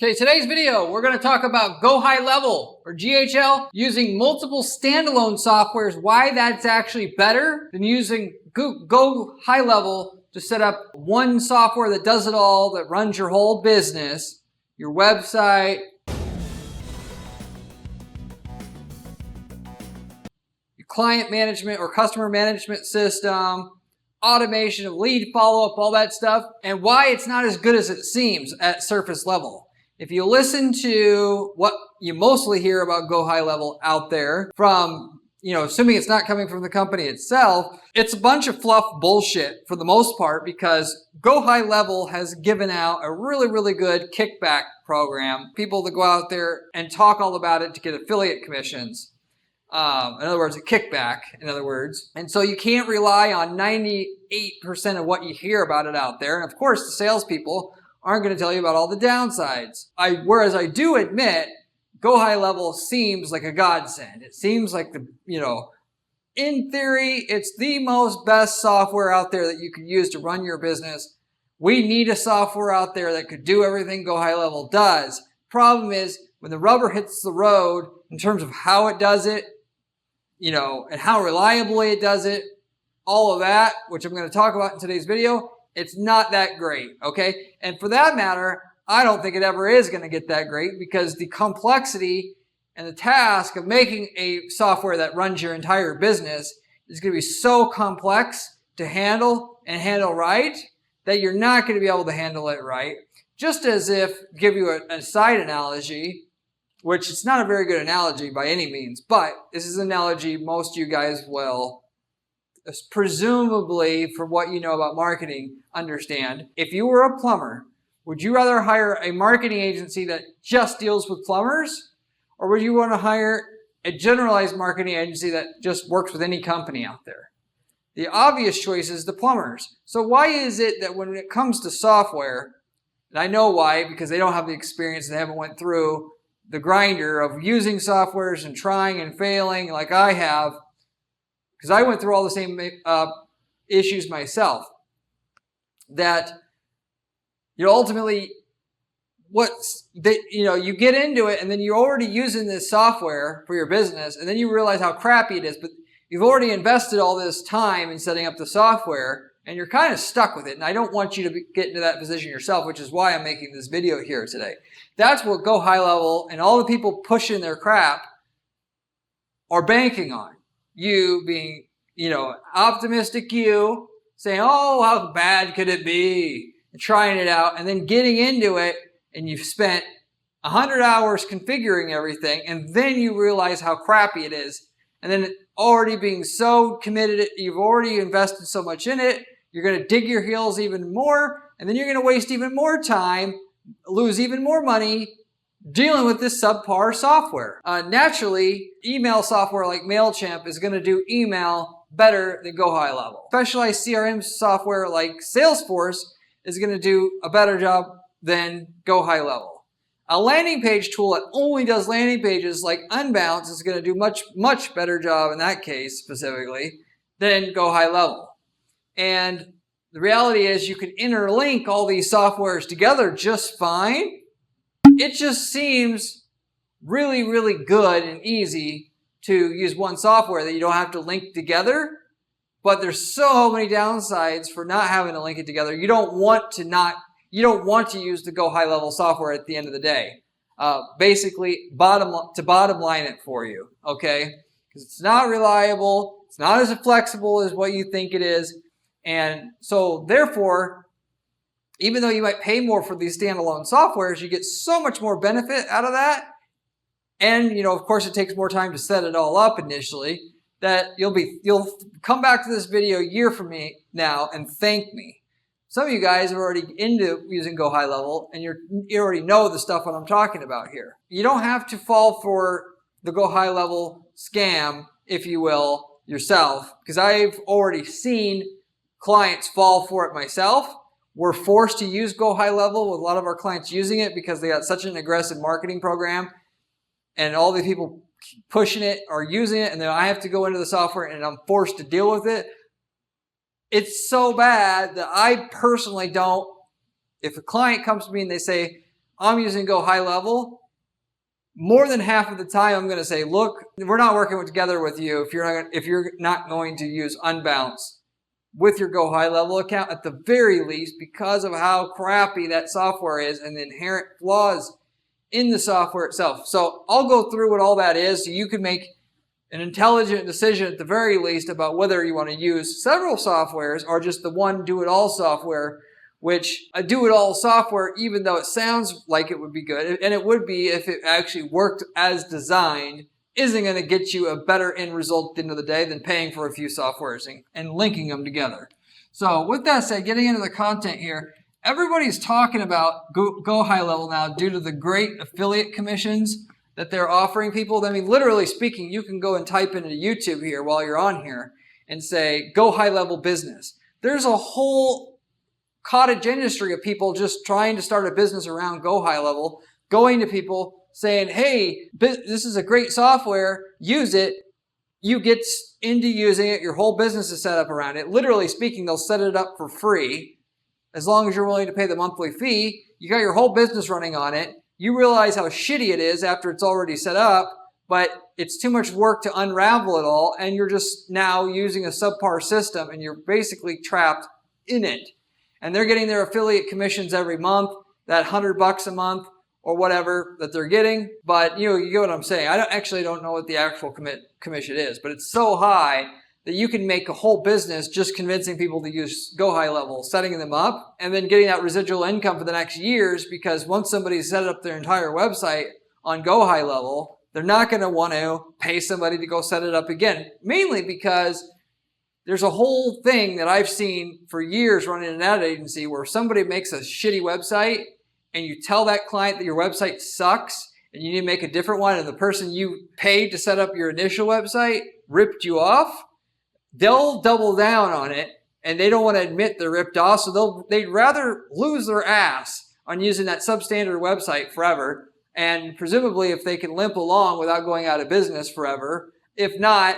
Okay, today's video, we're going to talk about Go High Level, or GHL, using multiple standalone softwares, why that's actually better than using Go High Level to set up one software that does it all, that runs your whole business, your website, your client management or customer management system, automation of lead follow-up, all that stuff, and why it's not as good as it seems at surface level. If you listen to what you mostly hear about Go High Level out there from, assuming it's not coming from the company itself, it's a bunch of fluff bullshit for the most part, because Go High Level has given out a really, really good kickback program. People that go out there and talk all about it to get affiliate commissions. In other words, a kickback, in other words. And so you can't rely on 98% of what you hear about it out there. And of course, the salespeople aren't going to tell you about all the downsides. Whereas I do admit, Go High Level seems like a godsend. It seems like in theory, it's the most best software out there that you could use to run your business. We need a software out there that could do everything Go High Level does. Problem is, when the rubber hits the road in terms of how it does it, and how reliably it does it, all of that, which I'm going to talk about in today's video, it's not that great, okay? And for that matter, I don't think it ever is going to get that great, because the complexity and the task of making a software that runs your entire business is going to be so complex to handle and handle right that you're not going to be able to handle it right. Just as if, give you a side analogy, which it's not a very good analogy by any means, but this is an analogy most of you guys will, presumably from what you know about marketing, understand. If you were a plumber, would you rather hire a marketing agency that just deals with plumbers, or would you want to hire a generalized marketing agency that just works with any company out there? The obvious choice is the plumbers. So why is it that when it comes to software, and I know why, because they don't have the experience, they haven't went through the grinder of using softwares and trying and failing like I have, because I went through all the same issues myself, that ultimately you get into it and then you're already using this software for your business, and then you realize how crappy it is, but you've already invested all this time in setting up the software and you're kind of stuck with it. And I don't want you to get into that position yourself, which is why I'm making this video here today. That's what Go High Level and all the people pushing their crap are banking on. You being, optimistic, you saying, oh, how bad could it be? And trying it out and then getting into it, and you've spent 100 hours configuring everything, and then you realize how crappy it is. And then already being so committed, you've already invested so much in it, you're going to dig your heels even more, and then you're going to waste even more time, lose even more money dealing with this subpar software. Naturally, email software like MailChimp is going to do email better than Go High Level. Specialized CRM software like Salesforce is going to do a better job than Go High Level. A landing page tool that only does landing pages like Unbounce is going to do much better job in that case specifically than Go High Level. And the reality is you can interlink all these softwares together just fine. It just seems really, really good and easy to use one software that you don't have to link together. But there's so many downsides for not having to link it together. You don't want to use the Go High Level software at the end of the day. Basically, bottom line it for you, okay? Because it's not reliable. It's not as flexible as what you think it is. And so therefore, even though you might pay more for these standalone softwares, you get so much more benefit out of that. And, of course, it takes more time to set it all up initially, that you'll come back to this video a year from now and thank me. Some of you guys are already into using Go High Level, and you already know the stuff what I'm talking about here. You don't have to fall for the Go High Level scam, if you will, yourself, because I've already seen clients fall for it myself. We're forced to use Go High Level with a lot of our clients using it because they got such an aggressive marketing program, and all the people pushing it are using it, and then I have to go into the software and I'm forced to deal with it. It's so bad that I personally don't, if a client comes to me and they say, I'm using Go High Level, more than half of the time I'm going to say, look, we're not working together with you if you're not going to use Unbounce with your Go High Level account at the very least, because of how crappy that software is and the inherent flaws in the software itself. So I'll go through what all that is so you can make an intelligent decision at the very least about whether you want to use several softwares or just the one do-it-all software, which a do-it-all software, even though it sounds like it would be good, and it would be if it actually worked as designed, isn't going to get you a better end result at the end of the day than paying for a few softwares and linking them together. So with that said, getting into the content here, everybody's talking about Go High Level now due to the great affiliate commissions that they're offering people. I mean, literally speaking, you can go and type into YouTube here while you're on here and say, Go High Level Business. There's a whole cottage industry of people just trying to start a business around Go High Level, going to people saying, hey, this is a great software, use it. You get into using it, your whole business is set up around it. Literally speaking, they'll set it up for free. As long as you're willing to pay the monthly fee, you got your whole business running on it. You realize how shitty it is after it's already set up, but it's too much work to unravel it all, and you're just now using a subpar system, and you're basically trapped in it. And they're getting their affiliate commissions every month, that $100 a month or whatever that they're getting. But you get what I'm saying. I don't know what the actual commission is, but it's so high that you can make a whole business just convincing people to use Go High Level, setting them up, and then getting that residual income for the next years, because once somebody's set up their entire website on Go High Level, they're not going to want to pay somebody to go set it up again, mainly because there's a whole thing that I've seen for years running an ad agency where somebody makes a shitty website and you tell that client that your website sucks and you need to make a different one, and the person you paid to set up your initial website ripped you off, they'll double down on it, and they don't want to admit they're ripped off, so they'd rather lose their ass on using that substandard website forever, and presumably if they can limp along without going out of business forever. If not,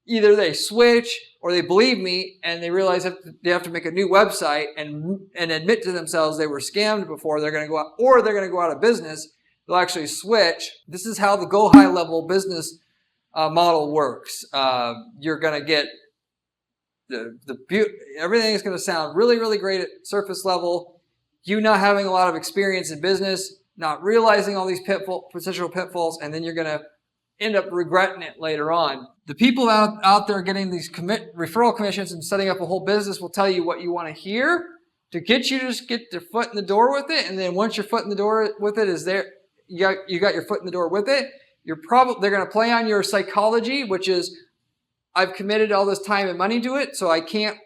either they switch or they believe me and they realize that they have to make a new website and admit to themselves they were scammed before, they're going to go out, or they're going to go out of business. They'll actually switch. This is how the Go High Level business model works. You're going to get everything is going to sound really, really great at surface level. You not having a lot of experience in business, not realizing all these potential pitfalls, and then you're going to end up regretting it later on. The people out there getting these referral commissions and setting up a whole business will tell you what you want to hear to get you to just get your foot in the door with it. And then once your foot in the door with it is there, you got your foot in the door with it. They're going to play on your psychology, which is, I've committed all this time and money to it, so I can't,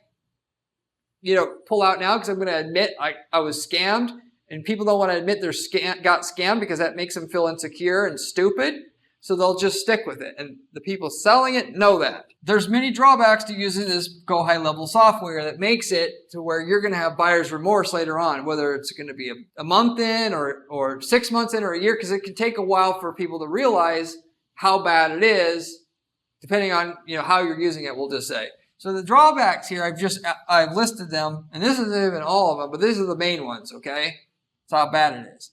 pull out now because I'm going to admit I was scammed. And people don't want to admit got scammed because that makes them feel insecure and stupid. So they'll just stick with it. And the people selling it know that. There's many drawbacks to using this Go High Level software that makes it to where you're going to have buyer's remorse later on, whether it's going to be a month in or 6 months in or a year, because it can take a while for people to realize how bad it is, depending on how you're using it, we'll just say. So the drawbacks here, I've listed them, and this isn't even all of them, but these are the main ones, okay? That's how bad it is.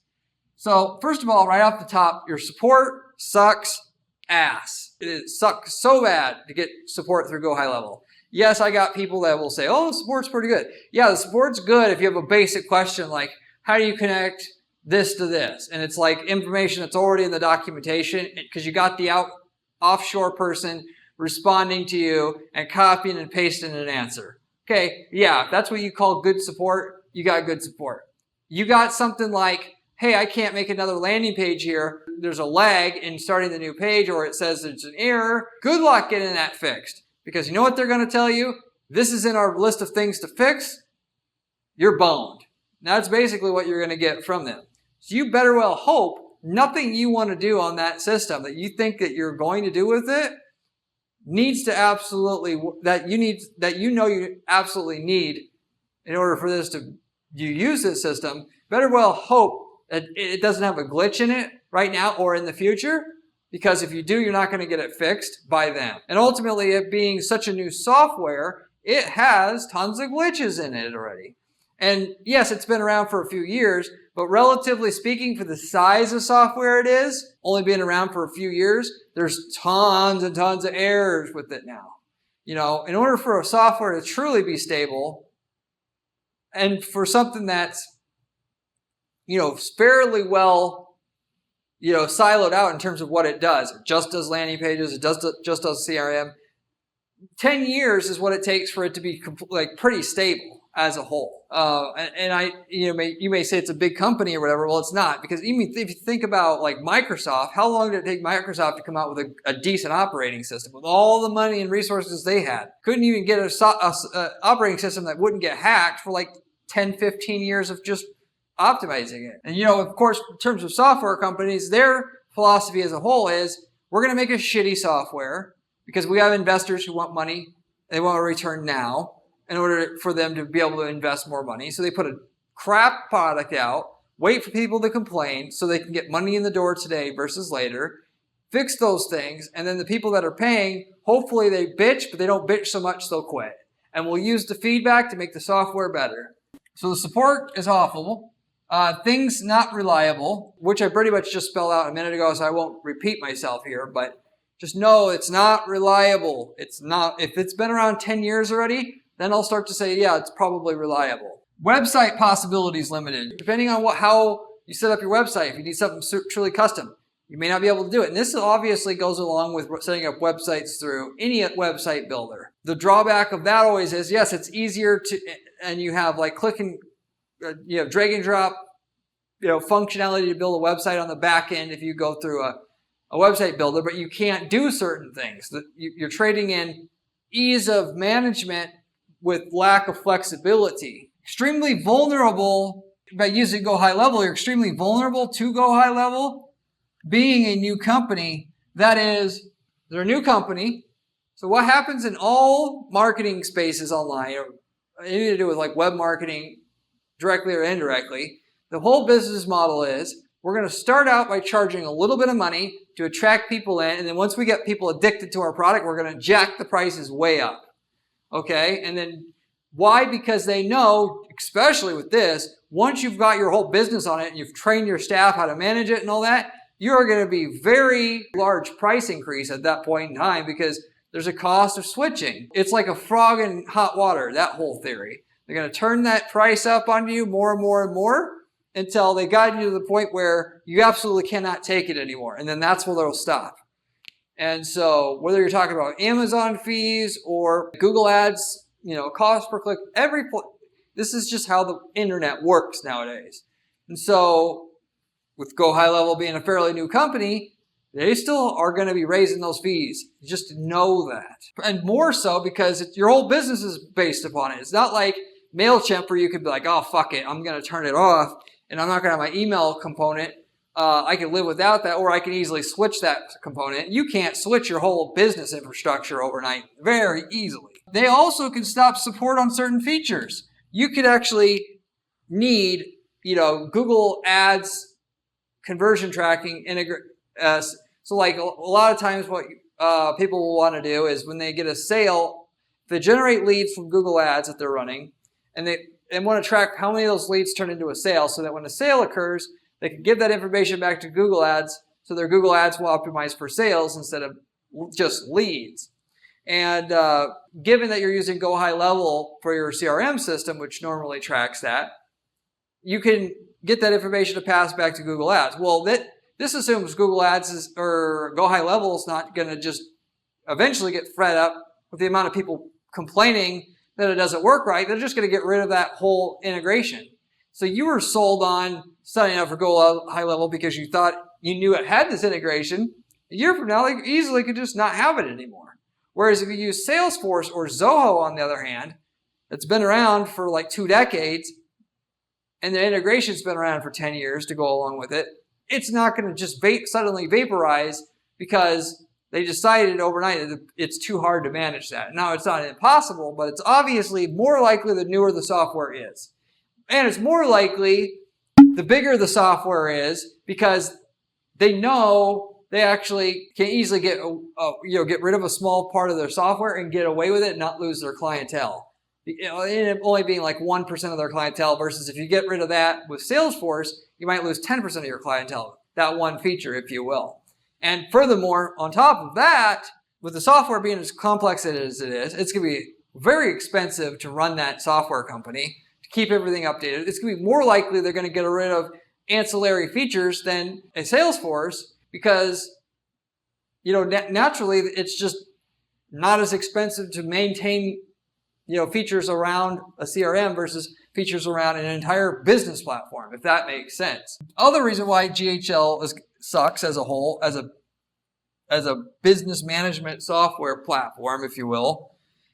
So first of all, right off the top, your support sucks ass. It sucks so bad to get support through Go High Level. Yes, I got people that will say, oh, the support's pretty good. Yeah, the support's good if you have a basic question like, how do you connect this to this? And it's like information that's already in the documentation because you got the offshore person responding to you and copying and pasting an answer. Okay, yeah, if that's what you call good support, you got good support. You got something like, hey, I can't make another landing page here. There's a lag in starting the new page, or it says there's an error. Good luck getting that fixed. Because you know what they're going to tell you? This is in our list of things to fix. You're boned. That's basically what you're going to get from them. So you better well hope nothing you want to do on that system that you think that you're going to do with it needs to absolutely, you absolutely need in order for you use this system. Better well hope that it doesn't have a glitch in it right now or in the future, because if you do, you're not going to get it fixed by them. And ultimately, it being such a new software, it has tons of glitches in it already. And yes, it's been around for a few years, But relatively speaking, for the size of software it is, only being around for a few years, there's tons and tons of errors with it now. In order for a software to truly be stable, and for something that's, fairly well, siloed out in terms of what it does. It just does landing pages. It just does CRM. 10 years is what it takes for it to be pretty stable as a whole. You may say it's a big company or whatever. Well, it's not, because even if you think about like Microsoft, how long did it take Microsoft to come out with a decent operating system with all the money and resources they had? Couldn't even get a operating system that wouldn't get hacked for like 10, 15 years of just optimizing it. And of course, in terms of software companies, their philosophy as a whole is, we're going to make a shitty software because we have investors who want money. They want a return now in order for them to be able to invest more money. So they put a crap product out, wait for people to complain so they can get money in the door today versus later, fix those things, and then the people that are paying, hopefully they bitch, but they don't bitch so much they'll quit. And we'll use the feedback to make the software better. So the support is awful. Things not reliable, which I pretty much just spelled out a minute ago, so I won't repeat myself here, but just know it's not reliable. It's not. If it's been around 10 years already, then I'll start to say, yeah, it's probably reliable. Website possibilities limited. Depending on how you set up your website, if you need something truly custom, you may not be able to do it. And this obviously goes along with setting up websites through any website builder. The drawback of that always is, yes, it's easier to, and you have like drag and drop, functionality to build a website on the back end if you go through a website builder, but you can't do certain things. You're trading in ease of management with lack of flexibility. Extremely vulnerable by using Go High Level. You're extremely vulnerable to Go High Level being a new company. That is, they're a new company. So what happens in all marketing spaces online, or anything to do with like web marketing, directly or indirectly, the whole business model is, we're going to start out by charging a little bit of money to attract people in, and then once we get people addicted to our product, we're going to jack the prices way up. Okay? And then why? Because they know, especially with this, once you've got your whole business on it and you've trained your staff how to manage it and all that, you're going to be very large price increase at that point in time because there's a cost of switching. It's like a frog in hot water, that whole theory. They're going to turn that price up on you more and more and more until they got you to the point where you absolutely cannot take it anymore. And then that's where they'll stop. And so whether you're talking about Amazon fees or Google ads, cost per click, this is just how the internet works nowadays. And so with Go High Level being a fairly new company, they still are going to be raising those fees. Just know that. And more so because your whole business is based upon it. It's not like MailChimp where you could be like, oh, fuck it, I'm going to turn it off and I'm not going to have my email component. I can live without that, or I can easily switch that component. You can't switch your whole business infrastructure overnight very easily. They also can stop support on certain features. You could actually need, Google Ads conversion tracking so like a lot of times what people will want to do is when they get a sale, they generate leads from Google Ads that they're running, and they want to track how many of those leads turn into a sale so that when a sale occurs, they can give that information back to Google Ads so their Google Ads will optimize for sales instead of just leads. And given that you're using Go High Level for your CRM system, which normally tracks that, you can get that information to pass back to Google Ads. Well, this assumes Google Ads or Go High Level is not going to just eventually get fed up with the amount of people complaining that it doesn't work right. They're just going to get rid of that whole integration. So you were sold on signing up for Go High Level because you thought you knew it had this integration. A year from now, they easily could just not have it anymore. Whereas if you use Salesforce or Zoho, on the other hand, that's been around for like 2 decades, and the integration's been around for 10 years to go along with it, it's not going to just suddenly vaporize because they decided overnight that it's too hard to manage that. Now, it's not impossible, but it's obviously more likely the newer the software is. And it's more likely the bigger the software is because they know they actually can easily get rid of a small part of their software and get away with it and not lose their clientele. it ended up only being like 1% of their clientele, versus if you get rid of that with Salesforce, you might lose 10% of your clientele, that one feature, if you will. And furthermore, on top of that, with the software being as complex as it is, it's going to be very expensive to run that software company, to keep everything updated. It's going to be more likely they're going to get rid of ancillary features than a Salesforce, because, naturally it's just not as expensive to maintain, features around a CRM versus features around an entire business platform, if that makes sense. Other reason why GHL sucks as a whole, as a business management software platform, if you will,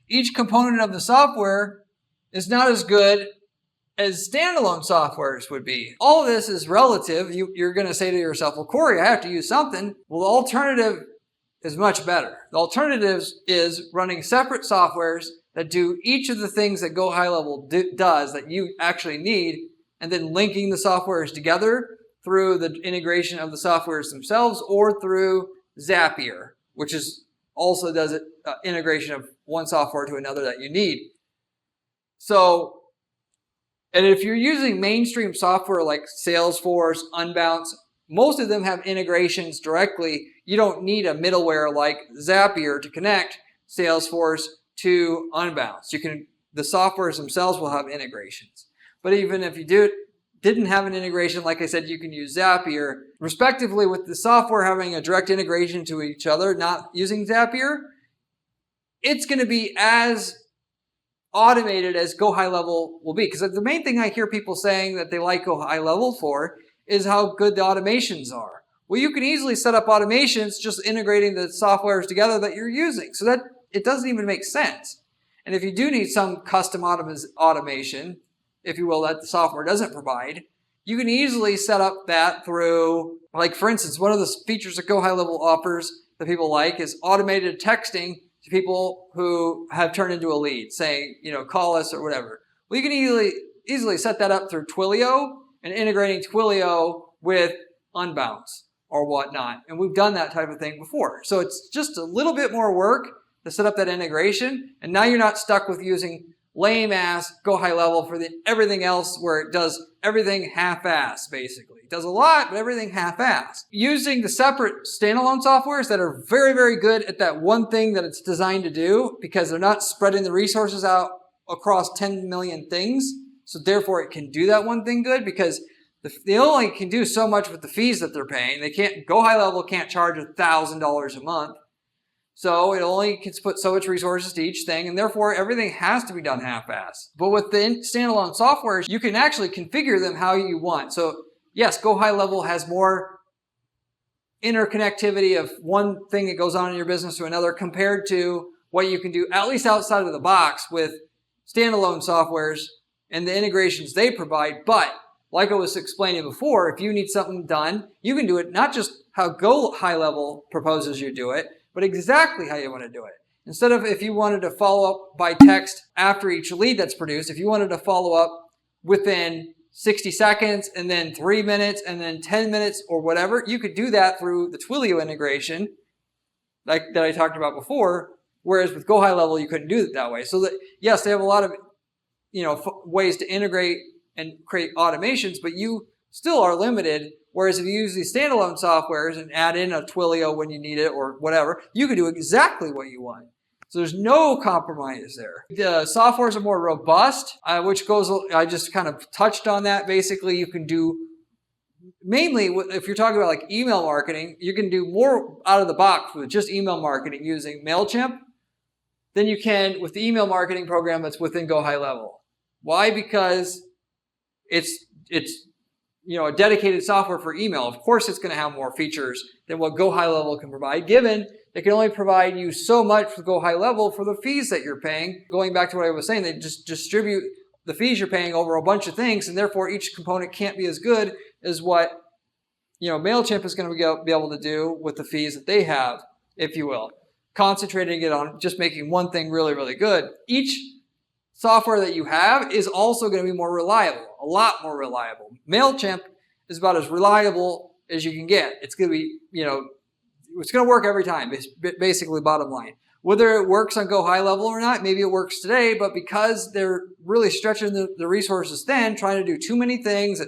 each component of the software is not as good as standalone softwares would be. All of this is relative. You're going to say to yourself, well, Corey, I have to use something. Well, the alternative is much better. The alternative is running separate softwares that do each of the things that Go High Level does that you actually need, and then linking the softwares together through the integration of the softwares themselves, or through Zapier, which also does it integration of one software to another that you need. So, and if you're using mainstream software like Salesforce, Unbounce, most of them have integrations directly. You don't need a middleware like Zapier to connect Salesforce to Unbounce. The softwares themselves will have integrations. But even if you didn't have an integration, like I said, you can use Zapier, respectively, with the software having a direct integration to each other, not using Zapier. It's going to be as automated as Go High Level will be. Because the main thing I hear people saying that they like Go High Level for is how good the automations are. Well, you can easily set up automations just integrating the softwares together that you're using. So that it doesn't even make sense. And if you do need some custom automation, if you will, that the software doesn't provide, you can easily set up that through, like for instance, one of the features that Go High Level offers that people like is automated texting to people who have turned into a lead, saying, call us or whatever. Well, you can easily set that up through Twilio and integrating Twilio with Unbounce or whatnot. And we've done that type of thing before. So it's just a little bit more work to set up that integration. And now you're not stuck with using lame-ass Go High Level for everything else, where it does everything half-ass, basically. It does a lot, but everything half-ass. Using the separate standalone softwares that are very, very good at that one thing that it's designed to do, because they're not spreading the resources out across 10 million things, so therefore it can do that one thing good, because they only can do so much with the fees that they're paying. Go High Level can't charge $1,000 a month. So it only can put so much resources to each thing, and therefore everything has to be done half-assed. But with the standalone softwares, you can actually configure them how you want. So yes, Go High Level has more interconnectivity of one thing that goes on in your business to another compared to what you can do, at least outside of the box, with standalone softwares and the integrations they provide. But like I was explaining before, if you need something done, you can do it not just how Go High Level proposes you do it, but exactly how you want to do it. Instead of, if you wanted to follow up by text after each lead that's produced, if you wanted to follow up within 60 seconds and then 3 minutes and then 10 minutes or whatever, you could do that through the Twilio integration that I talked about before, whereas with Go High Level, you couldn't do it that way. So that, yes, they have a lot of ways to integrate and create automations, but you still are limited. Whereas if you use these standalone softwares and add in a Twilio when you need it or whatever, you can do exactly what you want. So there's no compromise there. The softwares are more robust, I just kind of touched on that. Basically, you can do, mainly if you're talking about like email marketing, you can do more out of the box with just email marketing using MailChimp than you can with the email marketing program that's within Go High Level. Why? Because it's a dedicated software for email. Of course, it's going to have more features than what Go High Level can provide, given they can only provide you so much with Go High Level for the fees that you're paying. Going back to what I was saying, they just distribute the fees you're paying over a bunch of things, and therefore each component can't be as good as what MailChimp is going to be able to do with the fees that they have, if you will. Concentrating it on just making one thing really, really good. Each software that you have is also going to be more reliable, a lot more reliable. MailChimp is about as reliable as you can get. It's going to be, it's going to work every time, basically bottom line. Whether it works on Go High Level or not, maybe it works today, but because they're really stretching the resources thin, trying to do too many things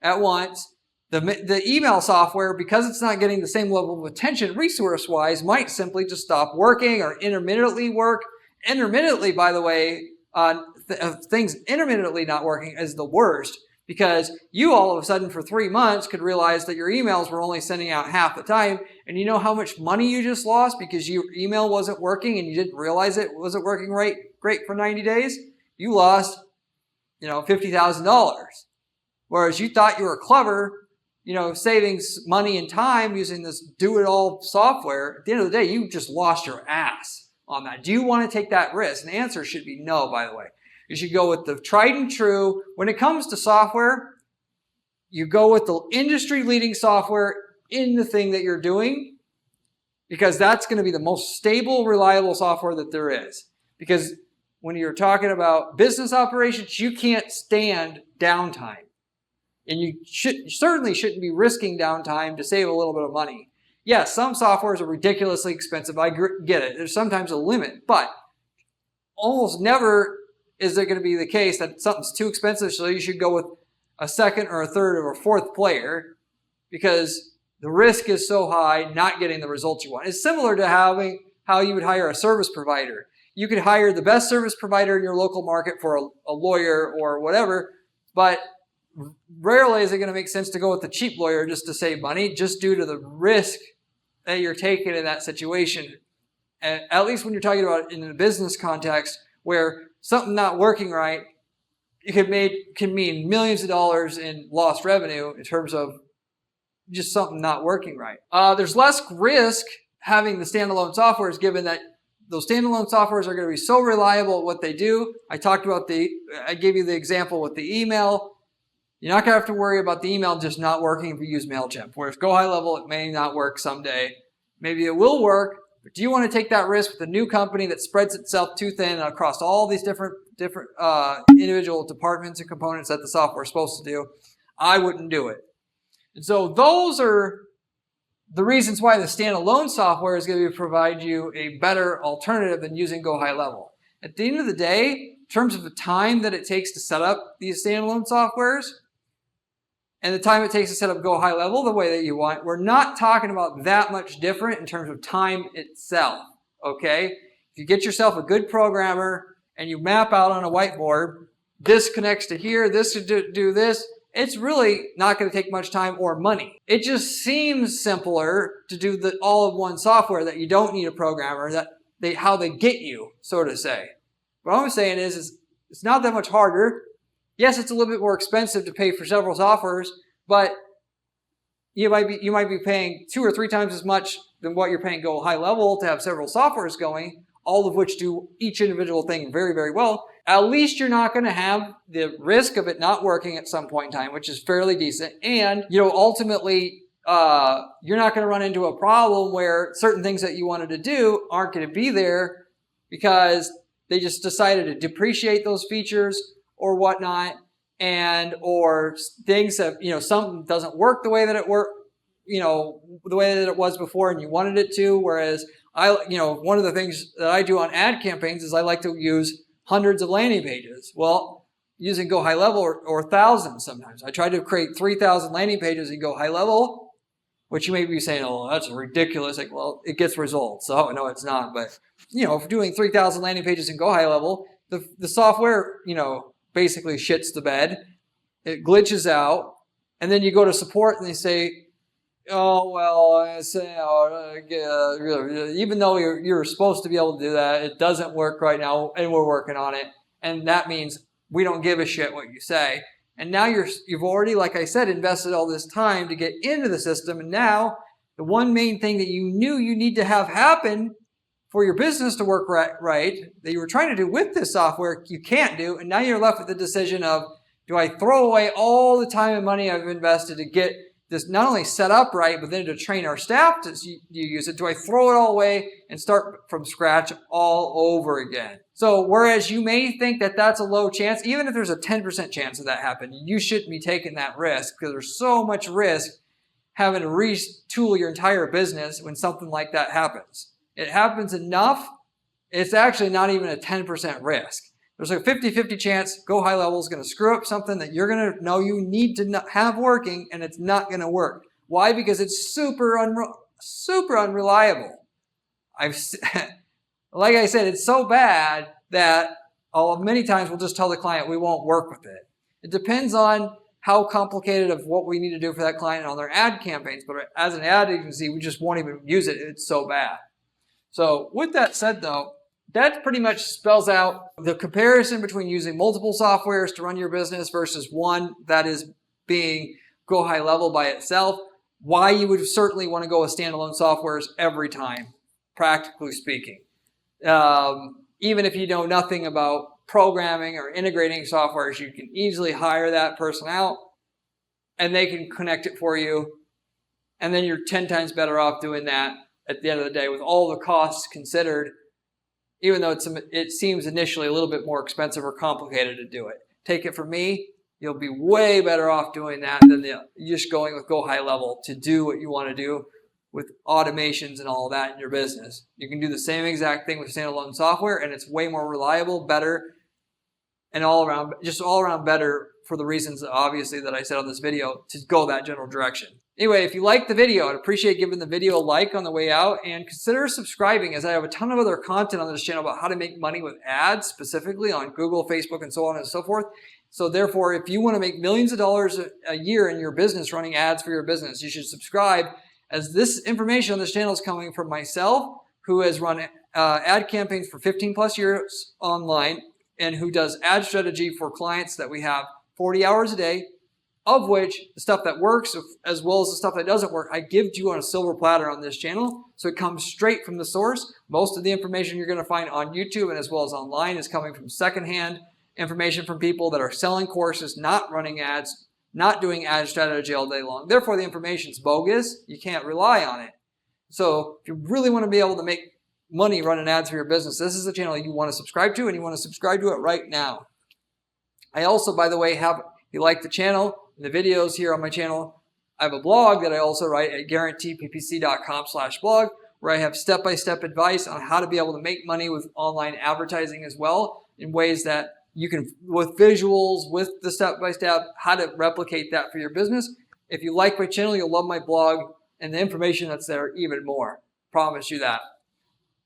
at once, the email software, because it's not getting the same level of attention resource-wise, might simply just stop working or intermittently work. Intermittently, by the way, things intermittently not working is the worst, because you all of a sudden for 3 months could realize that your emails were only sending out half the time, and you know how much money you just lost because your email wasn't working and you didn't realize it wasn't working great for 90 days? You lost, $50,000. Whereas you thought you were clever, saving money and time using this do-it-all software. At the end of the day, you just lost your ass on that. Do you want to take that risk? And the answer should be no, by the way. You should go with the tried and true. When it comes to software, you go with the industry-leading software in the thing that you're doing, because that's going to be the most stable, reliable software that there is. Because when you're talking about business operations, you can't stand downtime. And you certainly shouldn't be risking downtime to save a little bit of money. Yes, some softwares are ridiculously expensive. I get it. There's sometimes a limit, but almost never is there going to be the case that something's too expensive, so you should go with a second or a third or a fourth player, because the risk is so high not getting the results you want. It's similar to how you would hire a service provider. You could hire the best service provider in your local market for a lawyer or whatever, but rarely is it going to make sense to go with the cheap lawyer just to save money, just due to the risk that you're taking in that situation. And at least when you're talking about it in a business context where something not working right, it can mean millions of dollars in lost revenue in terms of just something not working right. There's less risk having the standalone softwares, given that those standalone softwares are going to be so reliable at what they do. I gave you the example with the email. You're not going to have to worry about the email just not working if you use MailChimp. Whereas Go High Level, it may not work someday. Maybe it will work, but do you want to take that risk with a new company that spreads itself too thin across all these different individual departments and components that the software is supposed to do? I wouldn't do it. And so those are the reasons why the standalone software is going to provide you a better alternative than using Go High Level. At the end of the day, in terms of the time that it takes to set up these standalone softwares, and the time it takes to set up Go High Level the way that you want, we're not talking about that much different in terms of time itself, okay? If you get yourself a good programmer and you map out on a whiteboard, this connects to here, this to do this, it's really not going to take much time or money. It just seems simpler to do the all-in-one software that you don't need a programmer, how they get you, so to say. What I'm saying is it's not that much harder. Yes, it's a little bit more expensive to pay for several softwares, but you might be paying 2 or 3 times as much than what you're paying Go High Level to have several softwares going, all of which do each individual thing very, very well. At least you're not going to have the risk of it not working at some point in time, which is fairly decent. And, ultimately, you're not going to run into a problem where certain things that you wanted to do aren't going to be there because they just decided to depreciate those features or whatnot, or things that, something doesn't work the way that it worked, the way that it was before and you wanted it to. Whereas one of the things that I do on ad campaigns is I like to use hundreds of landing pages. Well, using Go High Level or thousands sometimes. I try to create 3,000 landing pages in Go High Level, which you may be saying, oh, that's ridiculous. Like, well, it gets results. So no, it's not. But, if doing 3,000 landing pages in Go High Level, the software, basically shits the bed. It glitches out. And then you go to support and they say, oh, well, even though you're supposed to be able to do that, it doesn't work right now, and we're working on it. And that means we don't give a shit what you say. And now you've already, like I said, invested all this time to get into the system. And now the one main thing that you knew you need to have happen for your business to work right, that you were trying to do with this software, you can't do. And now you're left with the decision of, do I throw away all the time and money I've invested to get this not only set up right, but then to train our staff to use it? Do I throw it all away and start from scratch all over again? So whereas you may think that that's a low chance, even if there's a 10% chance of that happening, you shouldn't be taking that risk, because there's so much risk having to retool your entire business when something like that happens. it happens enough, it's actually not even a 10% risk. There's a 50-50 chance Go High Level is going to screw up something that you're going to know you need to have working, and it's not going to work. Why? Because it's super unreliable. Like I said, it's so bad that many times we'll just tell the client we won't work with it. It depends on how complicated of what we need to do for that client on their ad campaigns. But as an ad agency, we just won't even use it. It's so bad. So with that said, though, that pretty much spells out the comparison between using multiple softwares to run your business versus one that is being Go High Level by itself. Why you would certainly want to go with standalone softwares every time, practically speaking. Even if you know nothing about programming or integrating softwares, you can easily hire that person out and they can connect it for you. And then you're 10 times better off doing that at the end of the day with all the costs considered, even though it seems initially a little bit more expensive or complicated to do it. Take it from me, you'll be way better off doing that than just going with Go High Level to do what you want to do with automations and all of that in your business. You can do the same exact thing with standalone software, and it's way more reliable, better, and all around better for the reasons, obviously, that I said on this video to go that general direction. Anyway, if you liked the video, I'd appreciate giving the video a like on the way out and consider subscribing, as I have a ton of other content on this channel about how to make money with ads, specifically on Google, Facebook, and so on and so forth. So therefore, if you want to make millions of dollars a year in your business running ads for your business, you should subscribe, as this information on this channel is coming from myself, who has run ad campaigns for 15 plus years online and who does ad strategy for clients that we have 40 hours a day, of which the stuff that works as well as the stuff that doesn't work, I give to you on a silver platter on this channel. So it comes straight from the source. Most of the information you're going to find on YouTube and as well as online is coming from secondhand information from people that are selling courses, not running ads, not doing ad strategy all day long. Therefore, the information's bogus. You can't rely on it. So if you really want to be able to make money running ads for your business, this is the channel you want to subscribe to, and you want to subscribe to it right now. I also, by the way, if you like the channel and the videos here on my channel, I have a blog that I also write at guaranteedppc.com/blog, where I have step-by-step advice on how to be able to make money with online advertising as well, in ways that you can, with visuals, with the step-by-step, how to replicate that for your business. If you like my channel, you'll love my blog and the information that's there even more. Promise you that.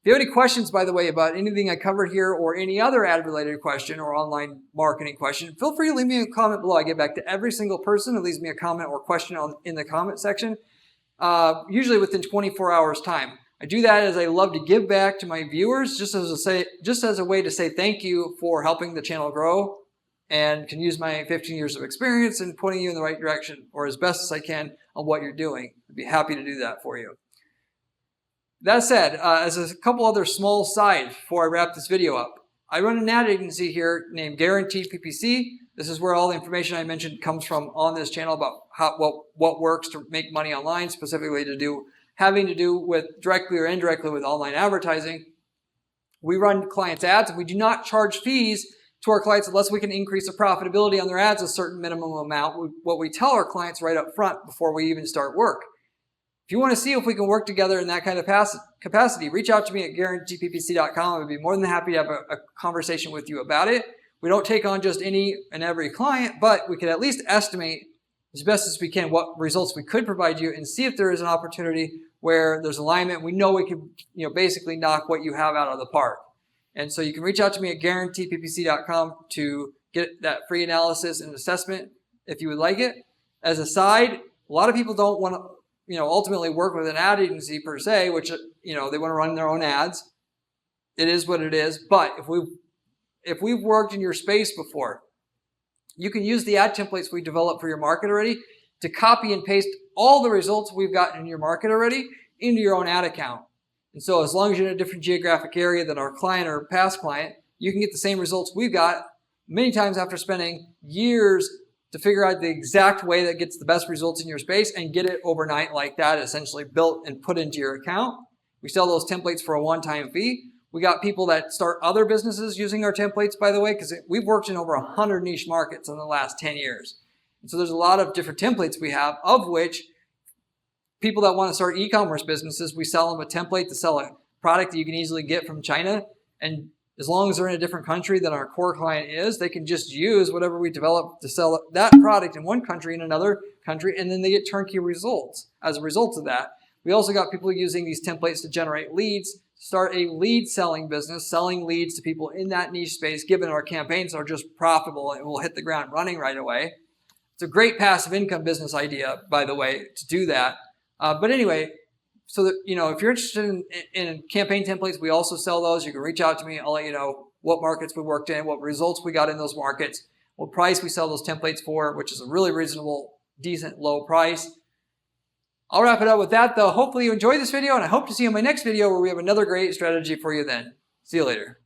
If you have any questions, by the way, about anything I covered here or any other ad-related question or online marketing question, feel free to leave me a comment below. I get back to every single person who leaves me a comment or question in the comment section, usually within 24 hours time. I do that as I love to give back to my viewers, just as a way to say thank you for helping the channel grow, and can use my 15 years of experience in pointing you in the right direction, or as best as I can on what you're doing. I'd be happy to do that for you. That said, as a couple other small sides before I wrap this video up, I run an ad agency here named Guaranteed PPC. This is where all the information I mentioned comes from on this channel about what works to make money online, specifically having to do with directly or indirectly with online advertising. We run clients' ads, and we do not charge fees to our clients unless we can increase the profitability on their ads a certain minimum amount, what we tell our clients right up front before we even start work. If you want to see if we can work together in that kind of capacity, reach out to me at guaranteedppc.com. I'd be more than happy to have a conversation with you about it. We don't take on just any and every client, but we can at least estimate as best as we can what results we could provide you and see if there is an opportunity where there's alignment. We know we can, basically knock what you have out of the park. And so you can reach out to me at guaranteedppc.com to get that free analysis and assessment if you would like it. As a side, a lot of people don't want to, ultimately work with an ad agency per se, which, they want to run their own ads. It is what it is. But if we've worked in your space before, you can use the ad templates we developed for your market already to copy and paste all the results we've gotten in your market already into your own ad account. And so as long as you're in a different geographic area than our client or past client, you can get the same results we've got many times after spending years to figure out the exact way that gets the best results in your space and get it overnight like that, essentially built and put into your account. We sell those templates for a one-time fee. We got people that start other businesses using our templates, by the way, because we've worked in over 100 niche markets in the last 10 years. And so there's a lot of different templates we have, of which people that want to start e-commerce businesses, we sell them a template to sell a product that you can easily get from China. And as long as they're in a different country than our core client is, they can just use whatever we develop to sell that product in one country in another country, and then they get turnkey results as a result of that. We also got people using these templates to generate leads, start a lead selling business, selling leads to people in that niche space, given our campaigns are just profitable and will hit the ground running right away. It's a great passive income business idea, by the way, to do that. But anyway, so that, you know, if you're interested in campaign templates, we also sell those. You can reach out to me. I'll let you know what markets we worked in, what results we got in those markets, what price we sell those templates for, which is a really reasonable, decent, low price. I'll wrap it up with that, though. Hopefully you enjoyed this video, and I hope to see you in my next video where we have another great strategy for you then. See you later.